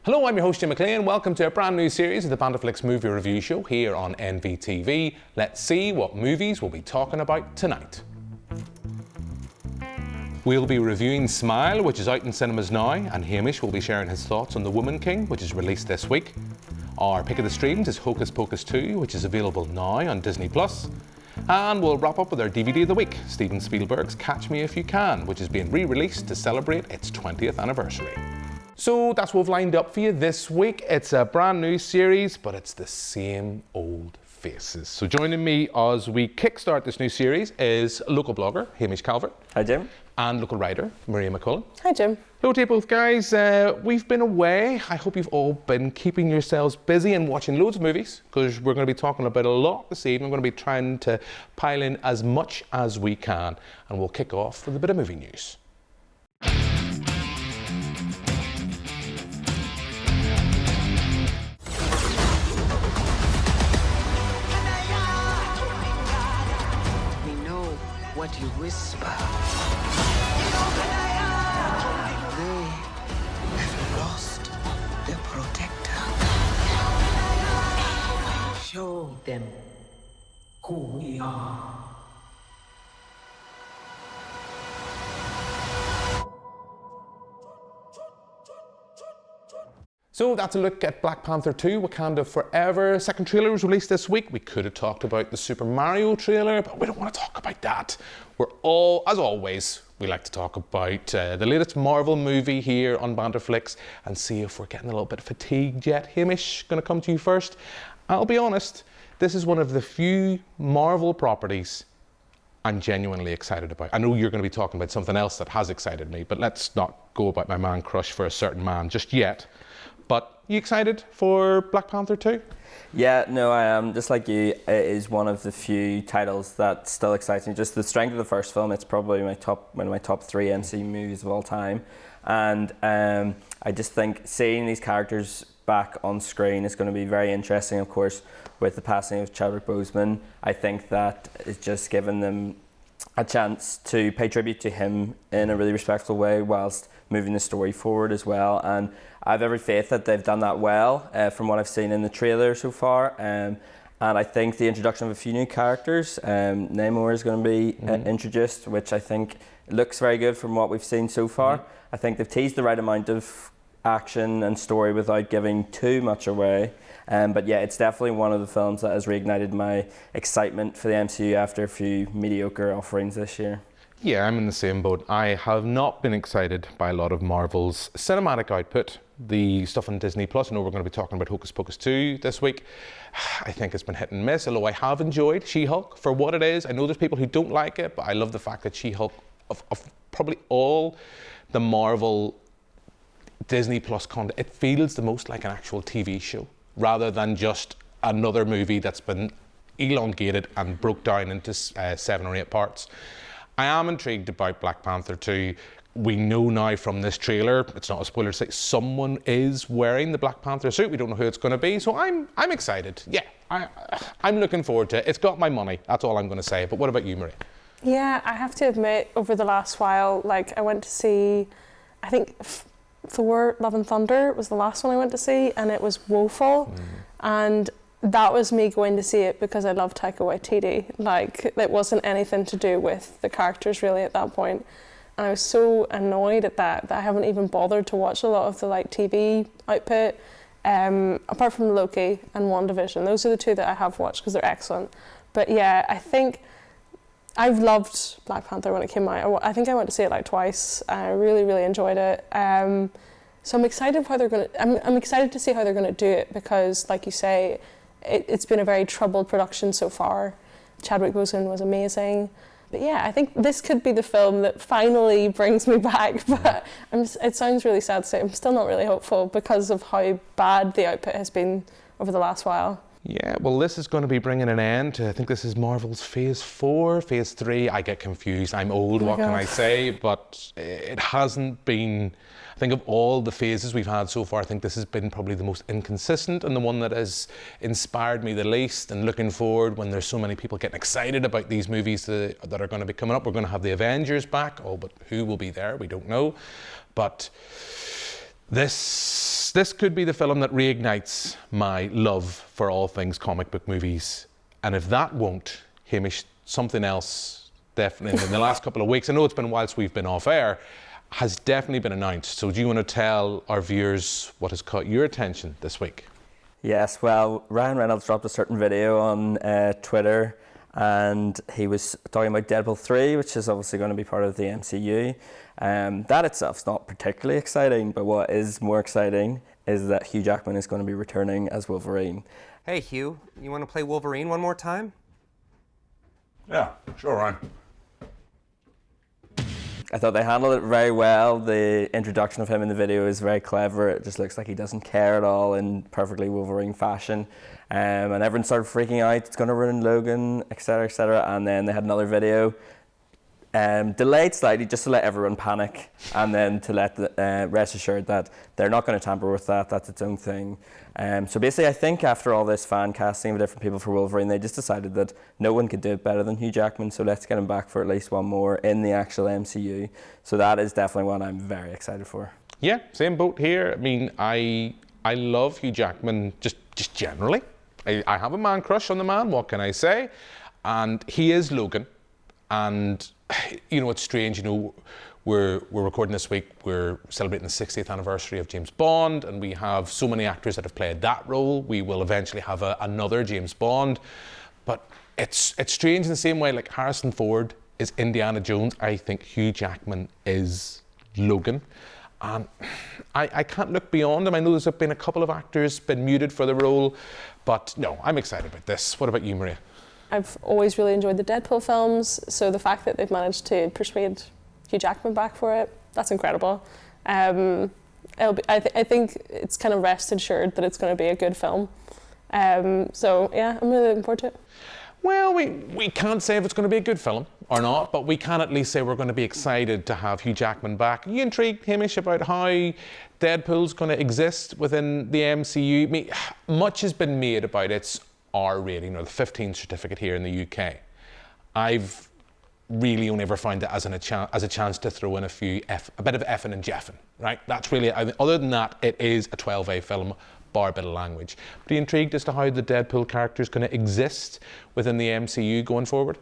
Hello, I'm your host Jim McLean. Welcome to a brand new series of the BanterFlix movie review show here on NVTV. Let's see what movies we'll be talking about tonight. We'll be reviewing Smile, which is out in cinemas now, and Hamish will be sharing his thoughts on The Woman King, which is released this week. Our pick of the streams is Hocus Pocus 2, which is available now on Disney+. And we'll wrap up with our DVD of the week, Steven Spielberg's Catch Me If You Can, which is being re-released to celebrate its 20th anniversary. So that's what we've lined up for you this week. It's a brand new series, but it's the same old faces. So joining me as we kickstart this new series is local blogger Hamish Calvert. Hi, Jim. And local writer Maria McQuillan. Hi, Jim. Hello to you both, guys. We've been away. I hope you've all been keeping yourselves busy and watching loads of movies, because we're going to be talking about a lot this evening. We're going to be trying to pile in as much as we can, and we'll kick off with a bit of movie news. What you whisper. They have lost their protector. Show them who we are. So that's a look at Black Panther 2, Wakanda Forever. Second trailer was released this week. We could have talked about the Super Mario trailer, but we don't want to talk about that. As always, we like to talk about the latest Marvel movie here on BanterFlix and see if we're getting a little bit fatigued yet. Hamish, going to come to you first. I'll be honest, this is one of the few Marvel properties I'm genuinely excited about. I know you're going to be talking about something else that has excited me, but let's not go about my man crush for a certain man just yet. But you excited for Black Panther 2? Yeah, no, I am. Just like you, it is one of the few titles that still excites me. Just the strength of the first film, it's probably one of my top 3 MCU movies of all time. And I just think seeing these characters back on screen is going to be very interesting, of course, with the passing of Chadwick Boseman. I think that it's just given them a chance to pay tribute to him in a really respectful way whilst moving the story forward as well. And I have every faith that they've done that well from what I've seen in the trailer so far. And I think the introduction of a few new characters, Namor is going to be introduced, which I think looks very good from what we've seen so far. I think they've teased the right amount of action and story without giving too much away. But yeah, it's definitely one of the films that has reignited my excitement for the MCU after a few mediocre offerings this year. Yeah, I'm in the same boat. I have not been excited by a lot of Marvel's cinematic output. The stuff on Disney+, I know we're going to be talking about Hocus Pocus 2 this week. I think it's been hit and miss, although I have enjoyed She-Hulk for what it is. I know there's people who don't like it, but I love the fact that She-Hulk, of probably all the Marvel Disney+ content, it feels the most like an actual TV show, rather than just another movie that's been elongated and broke down into 7 or 8 parts. I am intrigued about Black Panther 2. We know now from this trailer, it's not a spoiler to say, someone is wearing the Black Panther suit. We don't know who it's going to be, so I'm excited. Yeah, I'm looking forward to it. It's got my money, that's all I'm going to say. But what about you, Maria? Yeah, I have to admit, over the last while, I went to see, I think Thor, Love and Thunder was the last one I went to see, and it was woeful. And that was me going to see it because I love Taika Waititi. It wasn't anything to do with the characters really at that point. And I was so annoyed at that I haven't even bothered to watch a lot of the TV output, apart from Loki and WandaVision. Those are the 2 that I have watched because they're excellent. But yeah, I think I've loved Black Panther when it came out. I think I went to see it twice. I really, really enjoyed it. So I'm excited how they're going to. I'm excited to see how they're going to do it because, like you say, it's been a very troubled production so far. Chadwick Boseman was amazing. But yeah, I think this could be the film that finally brings me back. But it sounds really sad to say. I'm still not really hopeful because of how bad the output has been over the last while. Yeah, well, this is going to be bringing an end to, I think this is Marvel's Phase 4, Phase 3. I get confused. I'm old, what can I say? But it hasn't been, I think of all the phases we've had so far, I think this has been probably the most inconsistent and the one that has inspired me the least. And looking forward, when there's so many people getting excited about these movies that are going to be coming up, we're going to have the Avengers back. Oh, but who will be there? We don't know. But This could be the film that reignites my love for all things comic book movies. And if that won't, Hamish, something else definitely in the last couple of weeks, I know it's been whilst we've been off air, has definitely been announced. So do you want to tell our viewers what has caught your attention this week? Yes, well, Ryan Reynolds dropped a certain video on Twitter, and he was talking about Deadpool 3, which is obviously going to be part of the MCU. That itself's not particularly exciting, but what is more exciting is that Hugh Jackman is going to be returning as Wolverine. Hey, Hugh, you want to play Wolverine one more time? Yeah, sure, Ryan. I thought they handled it very well. The introduction of him in the video is very clever. It just looks like he doesn't care at all in perfectly Wolverine fashion. And everyone started freaking out, it's going to ruin Logan, etc., etc. And then they had another video, delayed slightly just to let everyone panic, and then to let rest assured that they're not going to tamper with that, that's its own thing. So basically, I think after all this fan casting of different people for Wolverine, they just decided that no one could do it better than Hugh Jackman, so let's get him back for at least one more in the actual MCU. So that is definitely one I'm very excited for. Yeah, same boat here. I mean, I love Hugh Jackman just generally. I have a man crush on the man, what can I say? And he is Logan. And, you know, it's strange, you know, we're recording this week, we're celebrating the 60th anniversary of James Bond, and we have so many actors that have played that role. We will eventually have another James Bond. But it's strange in the same way, like Harrison Ford is Indiana Jones. I think Hugh Jackman is Logan. And I can't look beyond him. I know there's been a couple of actors been muted for the role, but no, I'm excited about this. What about you, Maria? I've always really enjoyed the Deadpool films, so the fact that they've managed to persuade Hugh Jackman back for it, that's incredible. I think it's kind of rest assured that it's going to be a good film. So yeah, I'm really looking forward to it. Well, we can't say if it's going to be a good film or not, but we can at least say we're going to be excited to have Hugh Jackman back. Are you intrigued, Hamish, about how Deadpool's going to exist within the MCU? I mean, much has been made about its R rating, or the 15 certificate here in the UK. I've really only ever found it as a chance to throw in a bit of effing and jeffing, right? That's really, other than that, it is a 12A film, bar a bit of language. But are you intrigued as to how the Deadpool character is going to exist within the MCU going forward?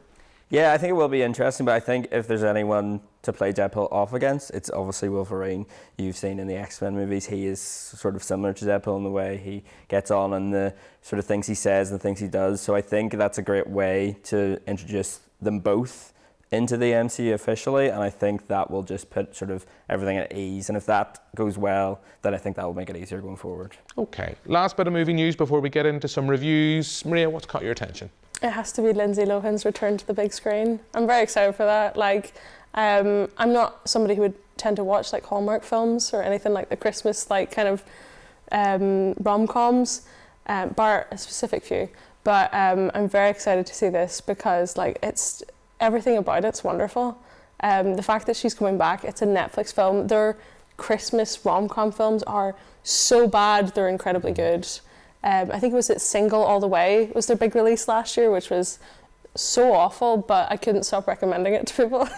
Yeah, I think it will be interesting, but I think if there's anyone to play Deadpool off against, it's obviously Wolverine. You've seen in the X-Men movies, he is sort of similar to Deadpool in the way he gets on and the sort of things he says and the things he does. So I think that's a great way to introduce them both into the MCU officially, and I think that will just put sort of everything at ease. And if that goes well, then I think that will make it easier going forward. Okay, last bit of movie news before we get into some reviews. Maria, what's caught your attention? It has to be Lindsay Lohan's return to the big screen. I'm very excited for that. Like, I'm not somebody who would tend to watch like Hallmark films or anything like the Christmas like kind of rom-coms, bar a specific few. But I'm very excited to see this because like everything about it's wonderful. The fact that she's coming back, it's a Netflix film. Their Christmas rom-com films are so bad, they're incredibly good. I think it was Single All the Way was their big release last year, which was so awful, but I couldn't stop recommending it to people.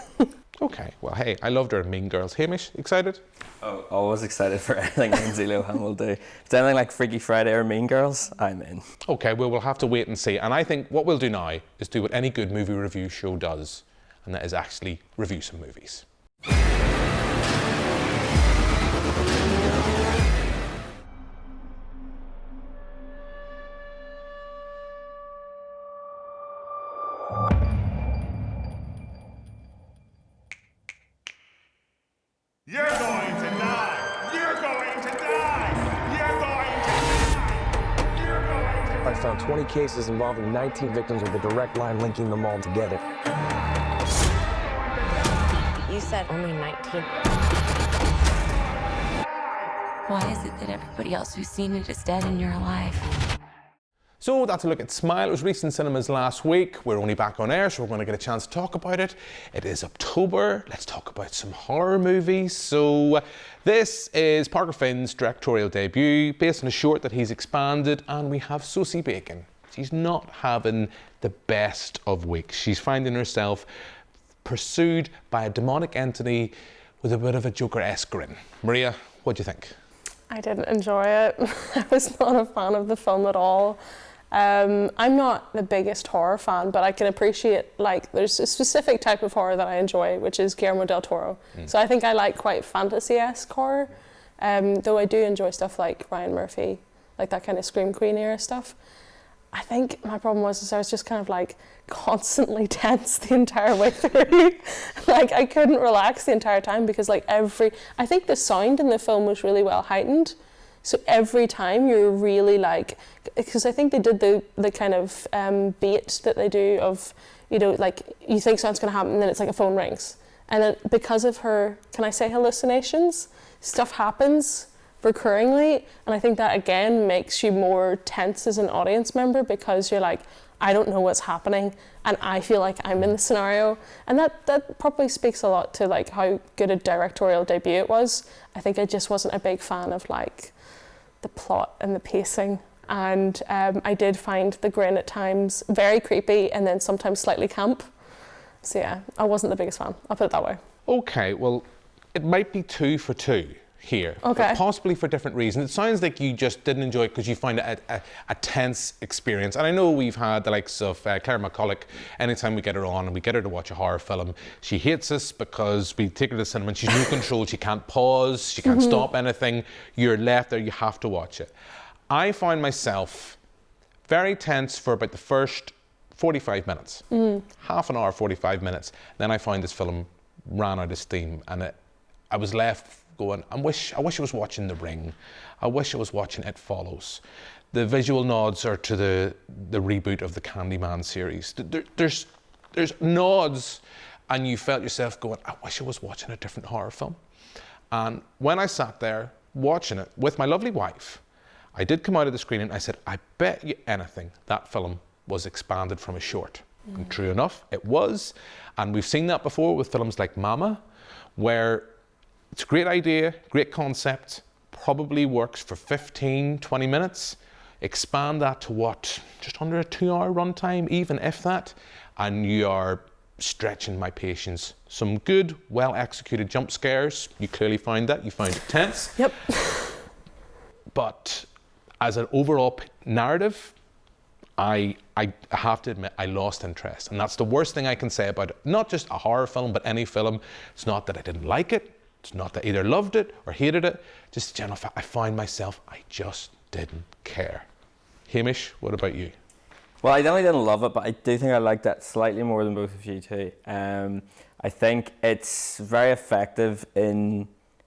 Okay, well, hey, I loved her in Mean Girls. Hamish, excited? Oh, always excited for anything Lindsay Lohan will do. If it's anything like Freaky Friday or Mean Girls, I'm in. Okay, well, we'll have to wait and see. And I think what we'll do now is do what any good movie review show does, and that is actually review some movies. You're going to die! You're going to die! You're going to die! You're going to I found 20 cases involving 19 victims with a direct line linking them all together. You said only 19. Why is it that everybody else who's seen it is dead and you're alive? So that's a look at Smile. It was released in cinemas last week. We're only back on air, so we're going to get a chance to talk about it. It is October. Let's talk about some horror movies. So this is Parker Finn's directorial debut, based on a short that he's expanded, and we have Sosie Bacon. She's not having the best of weeks. She's finding herself pursued by a demonic entity with a bit of a Joker-esque grin. Maria, what do you think? I didn't enjoy it. I was not a fan of the film at all. I'm not the biggest horror fan, but I can appreciate, like, there's a specific type of horror that I enjoy, which is Guillermo del Toro. So I think I like quite fantasy-esque horror, though I do enjoy stuff like Ryan Murphy, like that kind of Scream Queen era stuff. I think my problem was I was just kind of like constantly tense the entire way through. Like I couldn't relax the entire time because like I think the sound in the film was really well heightened. So every time you're really like, because I think they did the kind of bait that they do of, you know, like you think something's going to happen and then it's like a phone rings. And then because of her, can I say hallucinations, stuff happens recurringly, and I think that again makes you more tense as an audience member because you're like, I don't know what's happening and I feel like I'm in the scenario, and that probably speaks a lot to like how good a directorial debut it was. I think I just wasn't a big fan of like the plot and the pacing, and I did find the grin at times very creepy and then sometimes slightly camp. So yeah, I wasn't the biggest fan, I'll put it that way. Okay, well, it might be 2 for 2 here, okay, but possibly for different reasons. It sounds like you just didn't enjoy it because you find it a tense experience. And I know we've had the likes of Claire McCulloch. Anytime we get her on and we get her to watch a horror film, she hates us because we take her to the cinema and she's no control. She can't pause, she can't stop anything. You're left there, you have to watch it. I found myself very tense for about the first 45 minutes, half an hour, 45 minutes. Then I found this film ran out of steam, and I was left going, I wish I was watching The Ring. I wish I was watching It Follows. The visual nods are to the reboot of the Candyman series. There's nods, and you felt yourself going, I wish I was watching a different horror film. And when I sat there watching it with my lovely wife, I did come out of the screening and I said, I bet you anything that film was expanded from a short. And true enough, it was. And we've seen that before with films like Mama, where it's a great idea, great concept, probably works for 15, 20 minutes. Expand that to what? Just under a 2-hour runtime, even if that, and you are stretching my patience. Some good, well-executed jump scares. You clearly find that. You find it tense. Yep. But as an overall narrative, I have to admit, I lost interest. And that's the worst thing I can say about it. Not just a horror film, but any film. It's not that I didn't like it. It's not that I either loved it or hated it. Just in general, I find myself, I just didn't care. Hamish, what about you? Well, I definitely didn't love it, but I do think I liked that slightly more than both of you two. I think it's very effective in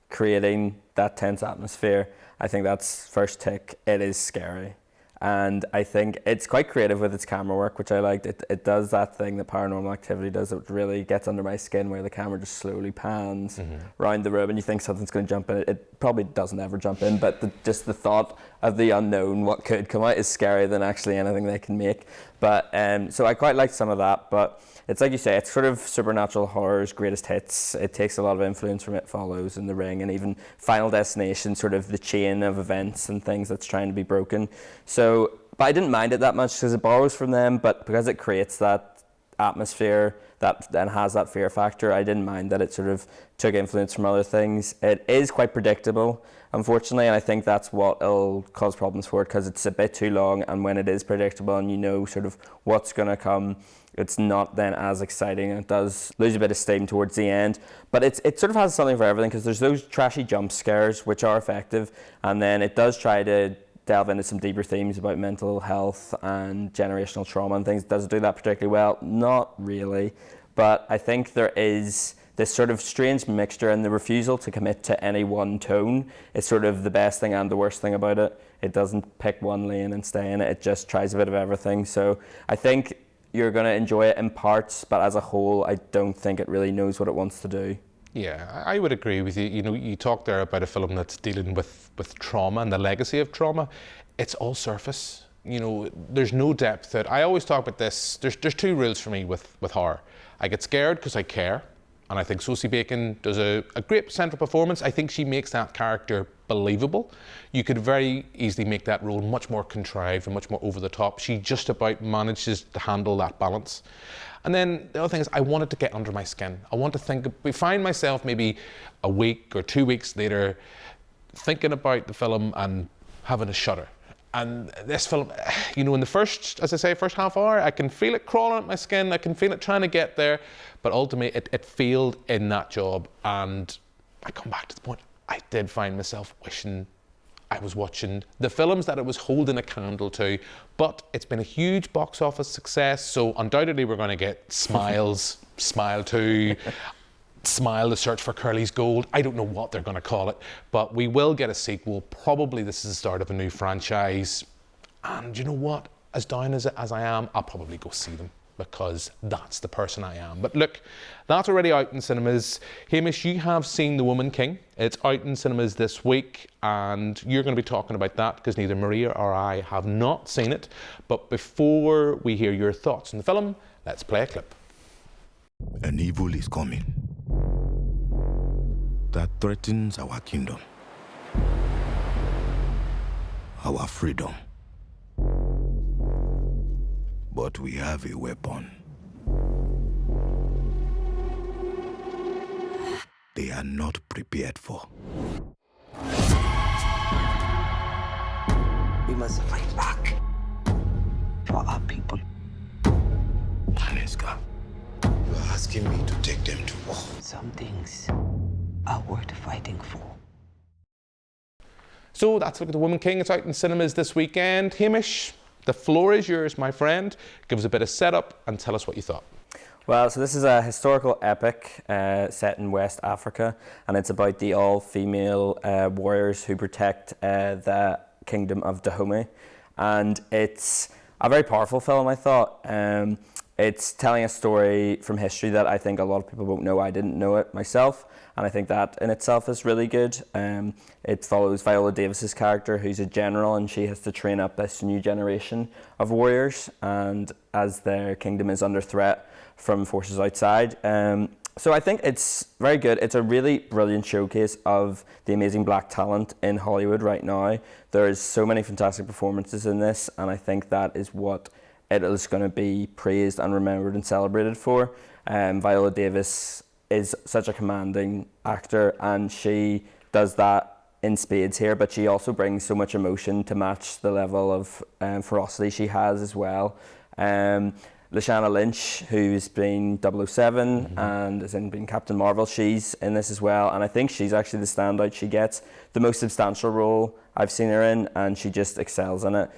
creating that tense atmosphere. I think that's first tick. It is scary. And I think it's quite creative with its camera work, which I liked. It does that thing that Paranormal Activity does. It really gets under my skin, where the camera just slowly pans around the room and you think something's going to jump in. It probably doesn't ever jump in, but just the thought of the unknown, what could come out, is scarier than actually anything they can make. But so I quite liked some of that, but it's like you say, it's sort of supernatural horror's greatest hits. It takes a lot of influence from It Follows and The Ring, and even Final Destination, sort of the chain of events and things that's trying to be broken. So, but I didn't mind it that much because it borrows from them, but because it creates that atmosphere that then has that fear factor, I didn't mind that it sort of took influence from other things. It is quite predictable, unfortunately, and I think that's what will cause problems for it, because it's a bit too long, and when it is predictable and you know sort of what's going to come, it's not then as exciting, and it does lose a bit of steam towards the end. But it sort of has something for everything, because there's those trashy jump scares which are effective, and then it does try to delve into some deeper themes about mental health and generational trauma and things. It doesn't do that particularly well, not really, but I think there is this sort of strange mixture, and the refusal to commit to any one tone is sort of the best thing and the worst thing about it. It doesn't pick one lane and stay in it, it just tries a bit of everything. So I think you're going to enjoy it in parts, but as a whole, I don't think it really knows what it wants to do. Yeah, I would agree with you. You know, you talked there about a film that's dealing with trauma and the legacy of trauma. It's all surface. You know, there's no depth to it. I always talk about this. There's 2 rules for me with horror. I get scared because I care, and I think Sosie Bacon does a great central performance. I think she makes that character believable. You could very easily make that role much more contrived and much more over the top. She just about manages to handle that balance. And then the other thing is, I wanted to get under my skin. I want to find myself maybe a week or 2 weeks later thinking about the film and having a shudder. And this film, you know, in the first half hour, I can feel it crawling at my skin, I can feel it trying to get there, but ultimately it failed in that job. And I come back to the point, I did find myself wishing I was watching the films that it was holding a candle to, but it's been a huge box office success, so undoubtedly we're going to get Smiles, Smile 2, Smile, The Search for Curly's Gold. I don't know what they're going to call it, but we will get a sequel. Probably this is the start of a new franchise. And you know what? As down as I am, I'll probably go see them because that's the person I am. But look, that's already out in cinemas. Hamish, you have seen The Woman King. It's out in cinemas this week, and you're going to be talking about that because neither Maria or I have not seen it. But before we hear your thoughts on the film, let's play a clip. An evil is coming that threatens our kingdom, our freedom. But we have a weapon they are not prepared for. We must fight back for our people. Aniska, you are asking me to take them to war. Some things are worth fighting for. So that's a look at The Woman King. It's out in cinemas this weekend. Hamish, the floor is yours, my friend. Give us a bit of setup and tell us what you thought. Well, so this is a historical epic set in West Africa, and it's about the all-female warriors who protect the kingdom of Dahomey. And it's a very powerful film, I thought. It's telling a story from history that I think a lot of people won't know. I didn't know it myself, and I think that in itself is really good. It follows Viola Davis's character, who's a general, and she has to train up this new generation of warriors, and as their kingdom is under threat from forces outside. So I think it's very good. It's a really brilliant showcase of the amazing black talent in Hollywood right now. There's so many fantastic performances in this, and I think that is what it is going to be praised and remembered and celebrated for. Viola Davis is such a commanding actor, and she does that in spades here, but she also brings so much emotion to match the level of ferocity she has as well. Lashana Lynch, who's been 007 and has been Captain Marvel, she's in this as well, and I think she's actually the standout. She gets the most substantial role I've seen her in, and she just excels in it.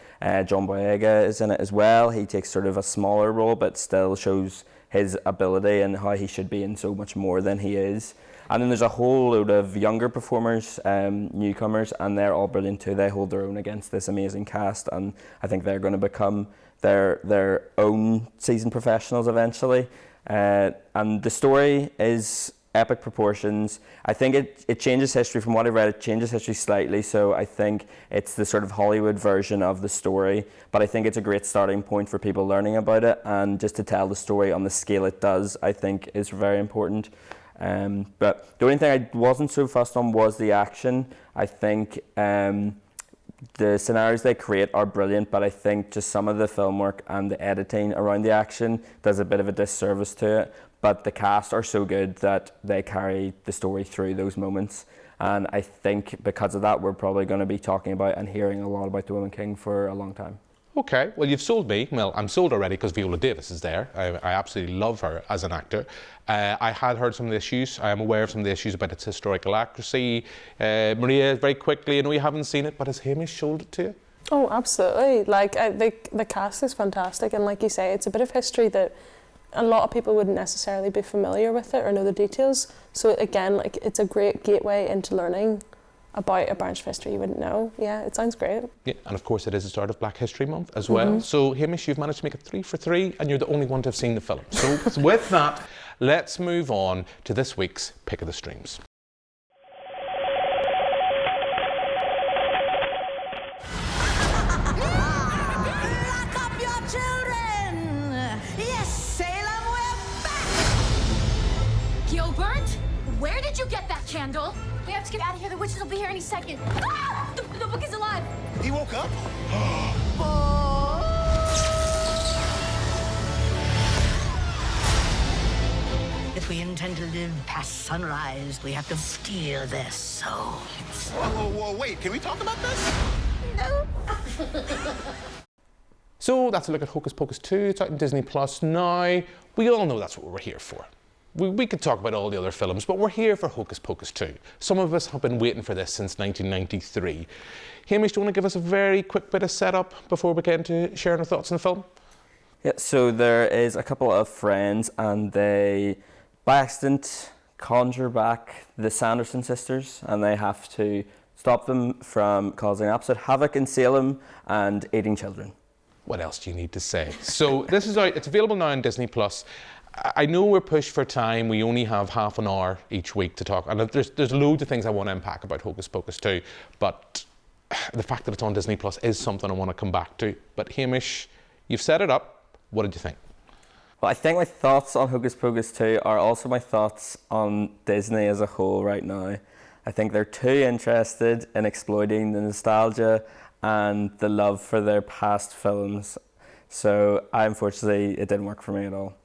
John Boyega is in it as well. He takes sort of a smaller role, but still shows his ability and how he should be in so much more than he is. And then there's a whole load of younger performers, newcomers, and they're all brilliant too. They hold their own against this amazing cast, and I think they're going to become their own seasoned professionals eventually. And the story is epic proportions. I think it changes history. From what I've read, it changes history slightly, so I think it's the sort of Hollywood version of the story, but I think it's a great starting point for people learning about it, and just to tell the story on the scale it does, I think is very important. But the only thing I wasn't so fussed on was the action. I think the scenarios they create are brilliant, but I think just some of the film work and the editing around the action does a bit of a disservice to it. But the cast are so good that they carry the story through those moments. And I think because of that, we're probably going to be talking about and hearing a lot about The Woman King for a long time. Okay, well, you've sold me. Well, I'm sold already because Viola Davis is there. I absolutely love her as an actor. I had heard some of the issues. I am aware of some of the issues about its historical accuracy. Maria, very quickly, I know you haven't seen it, but has Hamish sold it to you? Oh, absolutely. Like, the cast is fantastic, and like you say, it's a bit of history that a lot of people wouldn't necessarily be familiar with it or know the details. So again, like, it's a great gateway into learning about a branch of history you wouldn't know. Yeah, it sounds great. Yeah, and of course it is the start of Black History Month as well. So Hamish, you've managed to make it 3 for 3, and you're the only one to have seen the film. So with that, let's move on to this week's Pick of the Streams. Lock up your children! Yes, Salem, we're back! Gilbert, where did you get that candle? We have to get out of here. The witches will be here any second. Ah! The book is alive. He woke up? If we intend to live past sunrise, we have to steal their souls. Whoa, wait, can we talk about this? No. So that's a look at Hocus Pocus 2. It's out on Disney Plus now. We all know that's what we're here for. We could talk about all the other films, but we're here for Hocus Pocus 2. Some of us have been waiting for this since 1993. Hamish, do you want to give us a very quick bit of setup before we get into sharing our thoughts on the film? Yeah, so there is a couple of friends and they, by accident, conjure back the Sanderson sisters and they have to stop them from causing absolute havoc in Salem and eating children. What else do you need to say? So this is out, it's available now on Disney Plus. I know we're pushed for time. We only have half an hour each week to talk. And there's loads of things I want to unpack about Hocus Pocus 2. But the fact that it's on Disney Plus is something I want to come back to. But Hamish, you've set it up. What did you think? Well, I think my thoughts on Hocus Pocus 2 are also my thoughts on Disney as a whole right now. I think they're too interested in exploiting the nostalgia and the love for their past films. So unfortunately, it didn't work for me at all.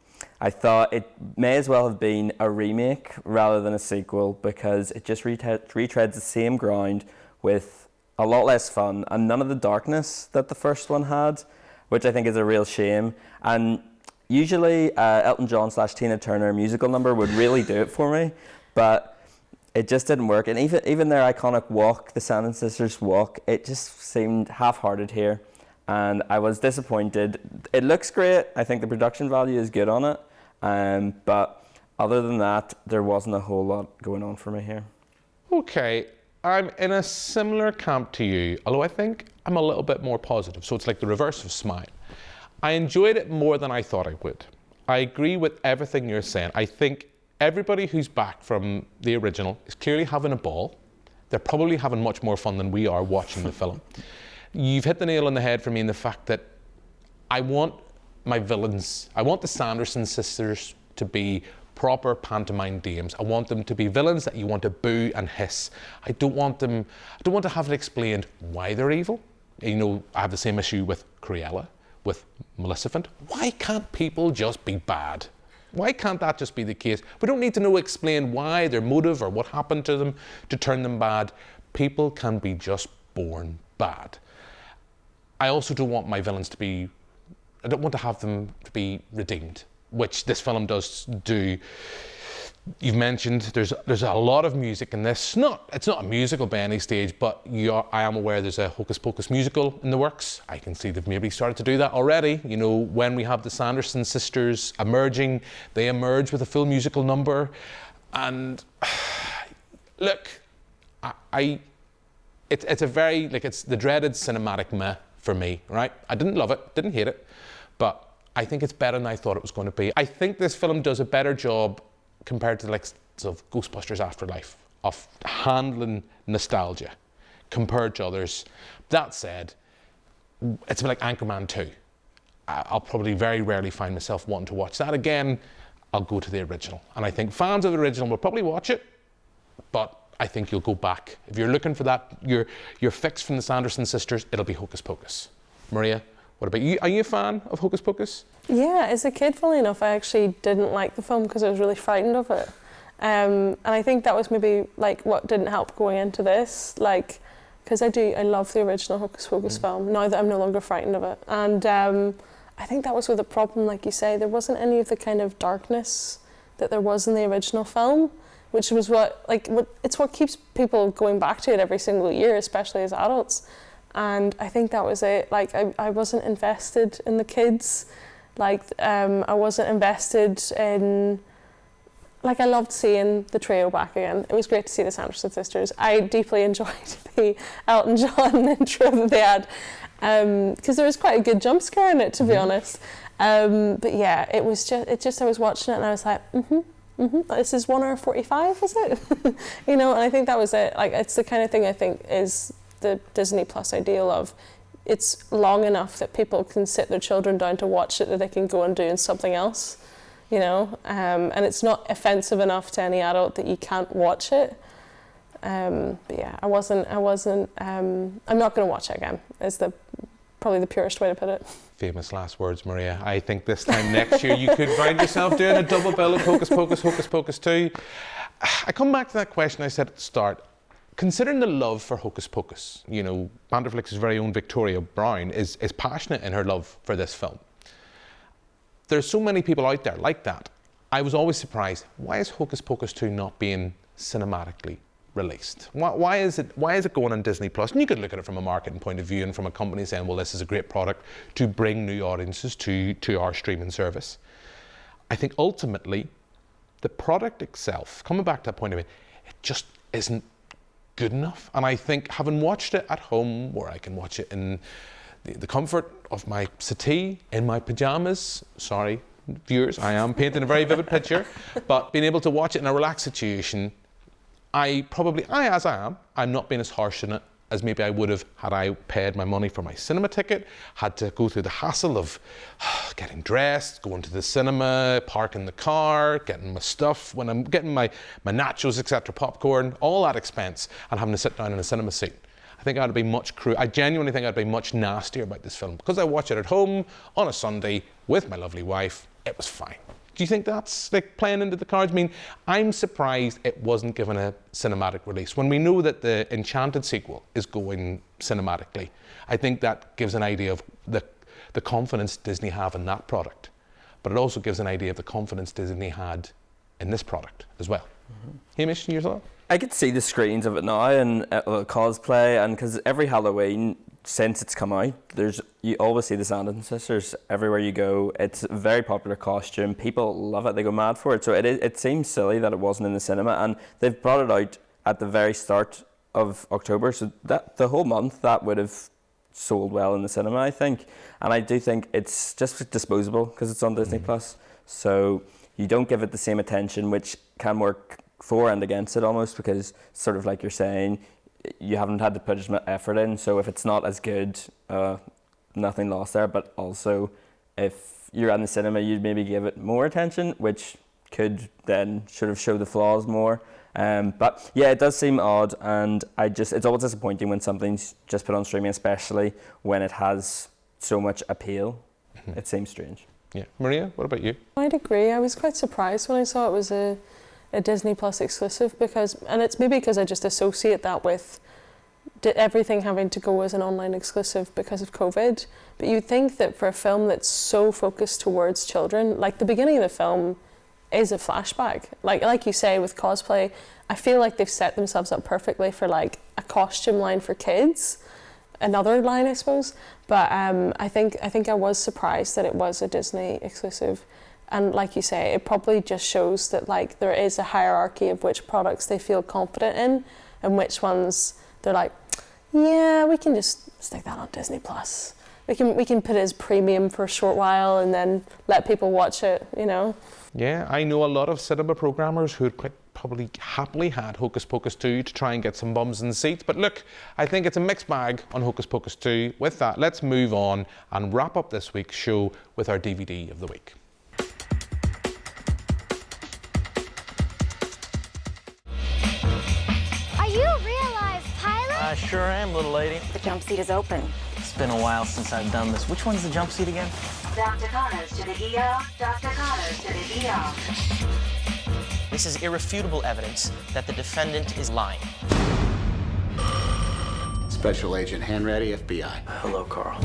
I thought it may as well have been a remake rather than a sequel because it just retreads the same ground with a lot less fun and none of the darkness that the first one had, which I think is a real shame. And usually Elton John / Tina Turner musical number would really do it for me, but it just didn't work. And even their iconic walk, the Sanderson sisters walk, it just seemed half-hearted here. And I was disappointed. It looks great. I think the production value is good on it. But other than that, there wasn't a whole lot going on for me here. Okay, I'm in a similar camp to you, although I think I'm a little bit more positive. So it's like the reverse of Smile. I enjoyed it more than I thought I would. I agree with everything you're saying. I think everybody who's back from the original is clearly having a ball. They're probably having much more fun than we are watching the film. You've hit the nail on the head for me in the fact that I want my villains, I want the Sanderson sisters to be proper pantomime dames. I want them to be villains that you want to boo and hiss. I don't want to have it explained why they're evil. You know, I have the same issue with Cruella, with Maleficent. Why can't people just be bad? Why can't that just be the case? We don't need to explain why, their motive or what happened to them to turn them bad. People can be just born bad. I also don't want my villains to be, I don't want to have them to be redeemed, which this film does do. You've mentioned there's a lot of music in this. It's not a musical by any stage, but I am aware there's a Hocus Pocus musical in the works. I can see they've maybe started to do that already. You know, when we have the Sanderson sisters emerging, they emerge with a full musical number. And look, it's a very, it's the dreaded cinematic meh for me, right? I didn't love it, didn't hate it, but I think it's better than I thought it was going to be. I think this film does a better job compared to the likes of Ghostbusters Afterlife of handling nostalgia compared to others. That said, it's a bit like Anchorman 2. I'll probably very rarely find myself wanting to watch that again. I'll go to the original. And I think fans of the original will probably watch it, but I think you'll go back. If you're looking for that, your fix from the Sanderson sisters, it'll be Hocus Pocus. Maria, what about you? Are you a fan of Hocus Pocus? Yeah, as a kid, funnily enough, I actually didn't like the film because I was really frightened of it. And I think that was maybe what didn't help going into this, because I love the original Hocus Pocus film, now that I'm no longer frightened of it. And I think that was with the problem, like you say, there wasn't any of the kind of darkness that there was in the original film, which was it's what keeps people going back to it every single year, especially as adults. And I think that was it. I wasn't invested in the kids. I wasn't invested in... I loved seeing the trio back again. It was great to see the Sanderson sisters. I deeply enjoyed the Elton John intro that they had, because there was quite a good jump scare in it, to be honest. But yeah, I was watching it and I was like, this is 1 hour 45, is it? And I think that was it. It's the kind of thing I think is the Disney Plus ideal of, it's long enough that people can sit their children down to watch it, that they can go and do something else, and it's not offensive enough to any adult that you can't watch it. But yeah, I'm not going to watch it again, is the probably the purest way to put it. Famous last words, Maria. I think this time next year you could find yourself doing a double bill of Hocus Pocus, Hocus Pocus 2. I come back to that question I said at the start. Considering the love for Hocus Pocus, you know, BanterFlix's very own Victoria Brown is passionate in her love for this film. There's so many people out there like that. I was always surprised, why is Hocus Pocus 2 not being cinematically released? Why is it going on Disney Plus? And you could look at it from a marketing point of view and from a company saying, well, this is a great product to bring new audiences to our streaming service. I think ultimately, the product itself, coming back to that point of it just isn't good enough. And I think having watched it at home, where I can watch it in the comfort of my settee, in my pajamas, sorry, viewers, I am painting a very vivid picture, but being able to watch it in a relaxed situation, I'm not being as harsh in it as maybe I would have had I paid my money for my cinema ticket, had to go through the hassle of getting dressed, going to the cinema, parking the car, getting my stuff, when I'm getting my nachos, etc., popcorn, all that expense, and having to sit down in a cinema seat. I think I'd be I genuinely think I'd be much nastier about this film. Because I watch it at home on a Sunday with my lovely wife, it was fine. Do you think that's like playing into the cards? I mean, I'm surprised it wasn't given a cinematic release. When we know that the Enchanted sequel is going cinematically, I think that gives an idea of the confidence Disney have in that product. But it also gives an idea of the confidence Disney had in this product as well. Mm-hmm. Hamish, your thought? I could see the screens of it now and cosplay, and because every Halloween since it's come out, you always see the Sanderson sisters everywhere you go. It's a very popular costume. People love it. They go mad for it. So it seems silly that it wasn't in the cinema, and they've brought it out at the very start of October. So that the whole month that would have sold well in the cinema, I think. And I do think it's just disposable because it's on Disney Plus. So you don't give it the same attention, which can work for and against it almost, because sort of like you're saying, you haven't had to put as much effort in, so if it's not as good, nothing lost there. But also, if you're in the cinema, you'd maybe give it more attention, which could then sort of show the flaws more. But yeah, it does seem odd, and it's always disappointing when something's just put on streaming, especially when it has so much appeal. Mm-hmm. It seems strange. Yeah, Maria, what about you? I'd agree. I was quite surprised when I saw it was a Disney Plus exclusive, and it's maybe because I just associate that with everything having to go as an online exclusive because of COVID. But you'd think that for a film that's so focused towards children, like the beginning of the film is a flashback. Like you say with cosplay, I feel like they've set themselves up perfectly for like a costume line for kids, another line I suppose. But I think I was surprised that it was a Disney exclusive. And like you say, it probably just shows that like there is a hierarchy of which products they feel confident in and which ones they're like, yeah, we can just stick that on Disney Plus. We can put it as premium for a short while and then let people watch it, you know? Yeah, I know a lot of cinema programmers who had quite probably happily had Hocus Pocus 2 to try and get some bums in the seats. But look, I think it's a mixed bag on Hocus Pocus 2. With that, let's move on and wrap up this week's show with our DVD of the week. I sure am, little lady. The jump seat is open. It's been a while since I've done this. Which one's the jump seat again? Dr. Connors to the ER. Dr. Connors to the ER. This is irrefutable evidence that the defendant is lying. Special Agent Hanratty, FBI. Hello, Carl.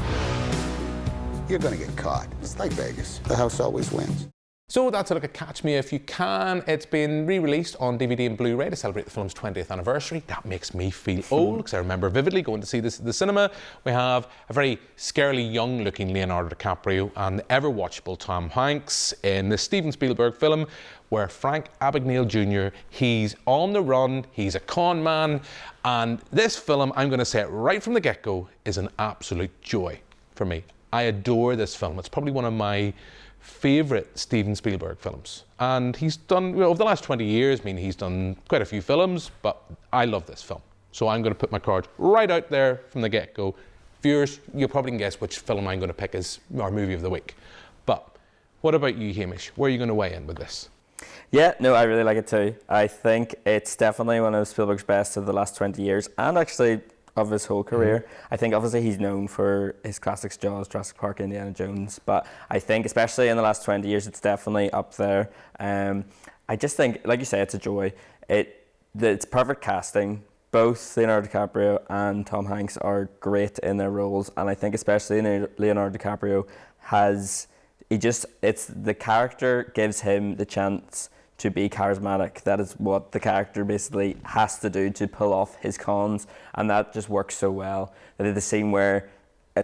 You're gonna get caught. It's like Vegas. The house always wins. So that's a look at Catch Me If You Can. It's been re-released on DVD and Blu Ray to celebrate the film's 20th anniversary. That makes me feel old, because I remember vividly going to see this at the cinema. We have a very scarily young-looking Leonardo DiCaprio and the ever-watchable Tom Hanks in this Steven Spielberg film where Frank Abagnale Jr., he's on the run, he's a con man, and this film, I'm going to say it right from the get-go, is an absolute joy for me. I adore this film. It's probably one of my favourite Steven Spielberg films, and he's done, over the last 20 years, I mean, he's done quite a few films, but I love this film. So I'm going to put my cards right out there from the get-go. Viewers, you probably can guess which film I'm going to pick as our movie of the week. But what about you, Hamish? Where are you going to weigh in with this? Yeah, no, I really like it too. I think it's definitely one of Spielberg's best of the last 20 years, and actually of his whole career. I think obviously he's known for his classics, Jaws, Jurassic Park, Indiana Jones, but I think especially in the last 20 years, it's definitely up there. I just think, like you say, it's a joy. It's perfect casting. Both Leonardo DiCaprio and Tom Hanks are great in their roles, and I think especially Leonardo DiCaprio it's the character gives him the chance to be charismatic. That is what the character basically has to do to pull off his cons, and that just works so well. The scene where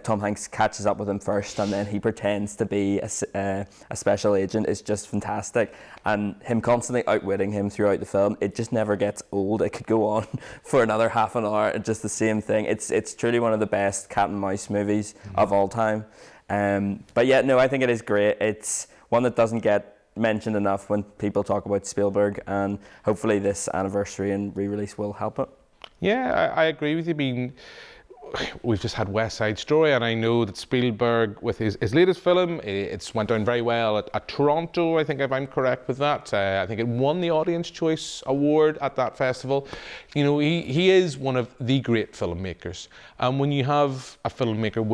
Tom Hanks catches up with him first and then he pretends to be a special agent is just fantastic, and him constantly outwitting him throughout the film, it just never gets old. It could go on for another half an hour and just the same thing. It's truly one of the best cat and mouse movies of all time. But yeah, no, I think it is great. It's one that doesn't get mentioned enough when people talk about Spielberg, and hopefully this anniversary and re-release will help it. Yeah, I agree with you. I mean, we've just had West Side Story, and I know that Spielberg, with his latest film, it's went down very well at Toronto, I think, if I'm correct with that. I think it won the Audience Choice Award at that festival. You know, he is one of the great filmmakers. And when you have a filmmaker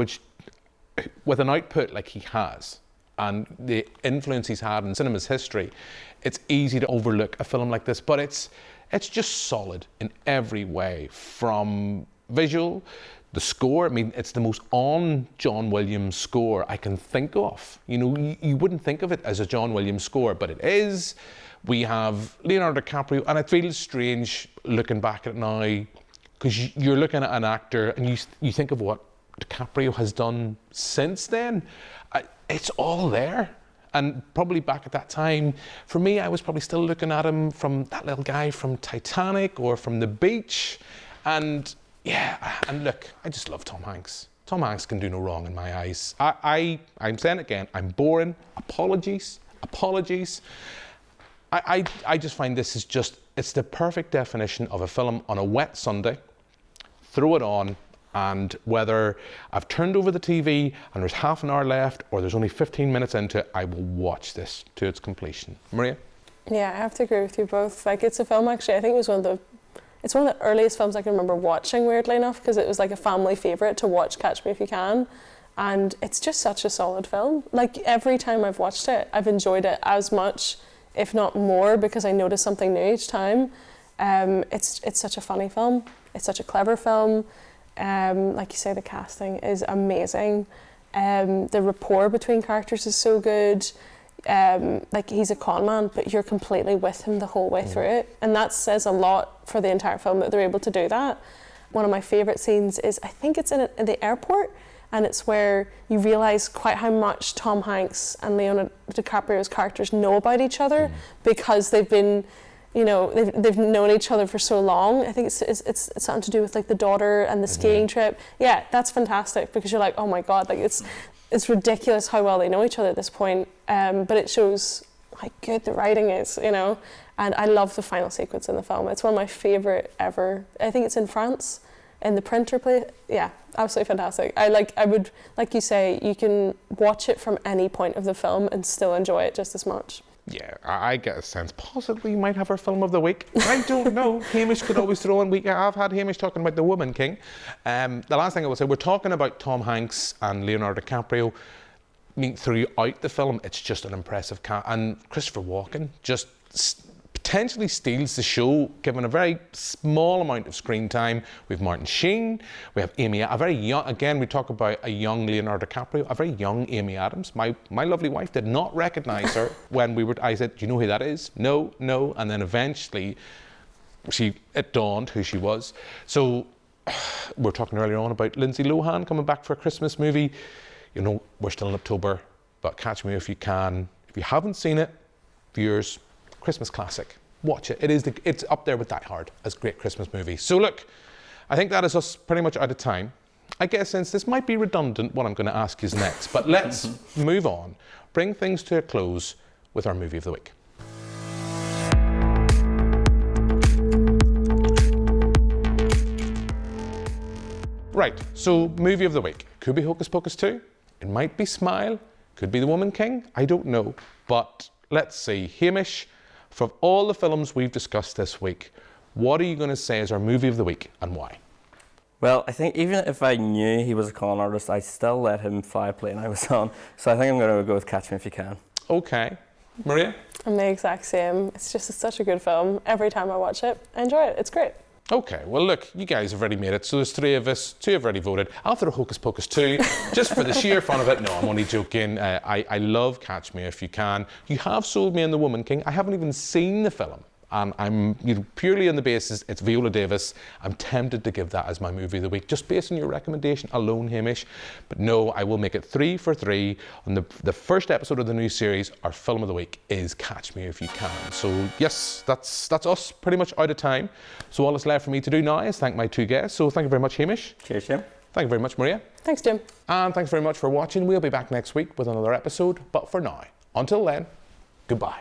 with an output like he has, and the influence he's had in cinema's history, it's easy to overlook a film like this, but it's just solid in every way, from visual, the score. I mean, it's the most on John Williams score I can think of. You know, you wouldn't think of it as a John Williams score, but it is. We have Leonardo DiCaprio, and it feels strange looking back at it now, because you're looking at an actor and you think of what DiCaprio has done since then. It's all there. And probably back at that time, for me, I was probably still looking at him from that little guy from Titanic or from The Beach. And yeah, and look, I just love Tom Hanks. Tom Hanks can do no wrong in my eyes. I'm saying it again, I'm boring. Apologies. I just find this is it's the perfect definition of a film on a wet Sunday. Throw it on, and whether I've turned over the TV and there's half an hour left or there's only 15 minutes into it, I will watch this to its completion. Maria? Yeah, I have to agree with you both. Like, it's a film, actually, I think it's one of the earliest films I can remember watching, weirdly enough, because it was like a family favourite to watch Catch Me If You Can. And it's just such a solid film. Like, every time I've watched it, I've enjoyed it as much, if not more, because I notice something new each time. It's such a funny film. It's such a clever film. Like you say, the casting is amazing. The rapport between characters is so good. Like, he's a con man, but you're completely with him the whole way through it. And that says a lot for the entire film, that they're able to do that. One of my favourite scenes is, I think it's in the airport, and it's where you realise quite how much Tom Hanks and Leonardo DiCaprio's characters know about each other, because they've been, you know, they've known each other for so long. I think it's something to do with like the daughter and the skiing trip. Yeah, that's fantastic, because you're like, oh my God, like it's ridiculous how well they know each other at this point. But it shows how good the writing is, you know. And I love the final sequence in the film. It's one of my favourite ever. I think it's in France, in the printer place. Yeah, absolutely fantastic. I would, like you say, you can watch it from any point of the film and still enjoy it just as much. Yeah, I get a sense possibly we might have our film of the week. I don't know. Hamish could always throw in. I've had Hamish talking about The Woman King. The last thing I will say, we're talking about Tom Hanks and Leonardo DiCaprio. I mean, throughout the film, it's just an impressive cast. And Christopher Walken just potentially steals the show, given a very small amount of screen time. We have Martin Sheen, we have Amy, a very young, again, we talk about a young Leonardo DiCaprio, a very young Amy Adams. My lovely wife did not recognise her when I said, do you know who that is? No. And then eventually it dawned who she was. So we're talking earlier on about Lindsay Lohan coming back for a Christmas movie. You know, we're still in October, but Catch Me If You Can. If you haven't seen it, viewers, Christmas classic. Watch it. It's up there with Die Hard as great Christmas movies. So look, I think that is us pretty much out of time. I guess since this might be redundant, what I'm going to ask is next, but let's move on, bring things to a close with our movie of the week. Right, so movie of the week. Could be Hocus Pocus 2. It might be Smile. Could be The Woman King. I don't know. But let's see. Hamish, from all the films we've discussed this week, what are you going to say is our movie of the week and why? Well, I think even if I knew he was a con artist, I still let him fly a plane I was on. So I think I'm going to go with Catch Me If You Can. Okay. Maria? I'm the exact same. It's such a good film. Every time I watch it, I enjoy it. It's great. Okay, well look, you guys have already made it, so there's 3 of us, 2 have already voted. I'll throw Hocus Pocus 2, just for the sheer fun of it. No, I'm only joking. I love Catch Me If You Can. You have sold me on The Woman King. I haven't even seen the film. And I'm purely on the basis it's Viola Davis. I'm tempted to give that as my movie of the week, just based on your recommendation alone, Hamish. But no, I will make it 3 for 3. On the first episode of the new series, our film of the week is Catch Me If You Can. So yes, that's us pretty much out of time. So all that's left for me to do now is thank my 2 guests. So thank you very much, Hamish. Cheers, Jim. Thank you very much, Maria. Thanks, Jim. And thanks very much for watching. We'll be back next week with another episode. But for now, until then, goodbye.